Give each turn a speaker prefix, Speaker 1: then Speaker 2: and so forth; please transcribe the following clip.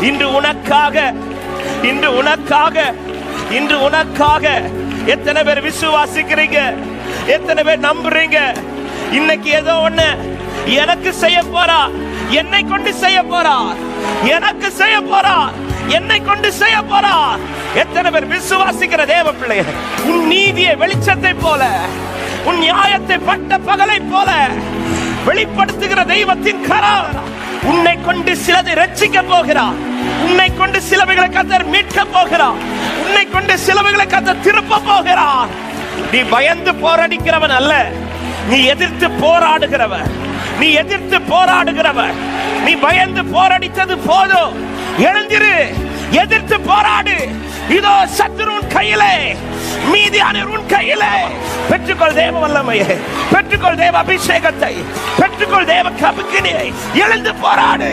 Speaker 1: இன்று உனக்காக, இன்று உனக்காக, இன்று உனக்காக. எத்தனை பேர் விசுவாசிக்கிறீங்க? எத்தனை பேர் நம்புறீங்க? இன்னைக்கு ஏதோ ஒண்ணு எனக்கு செய்ய போறார், என்னை கொண்டு செய்ய போறார், எனக்கு செய்ய போறார், என்னை கொண்டு செய்ய போறார். எத்தனை பேர் விசுவாசிக்கிற தேவ பிள்ளைகள்? உன் நீதியை வெளிச்சத்தை போல, உன் நியாயத்தை பட்ட பகலை போல வெளிப்படுத்துகிற தெய்வத்தின் கரம் உன்னை கொண்டு சிலதை ரட்சிக்க போகிறார். உன்னை கொண்டு சிலவைகளை கர்த்தர் மீட்க போகிறார். உன்னை கொண்டு சிலவைகளை கர்த்தர் திருப்ப போகிறார். நீ பயந்து போராடிக்கிறவன் அல்ல, நீ எதிர்த்து போராடுகிறவன். நீ எதிர்த்து போராடுகிறவன். நீ பயந்து போராடித்தது போதும். எழுந்திரு, எதிர்த்து போராடு. இதோ சத்துருவின் கையிலே, மீதியானவர் உன் கையிலே. பெற்றுக்கொள் தேவ வல்லமையை, பெற்றுக்கொள் தேவ அபிஷேகத்தை, பெற்றுக்கொள் தேவ கபக்கினியை. எழுந்து போராடு.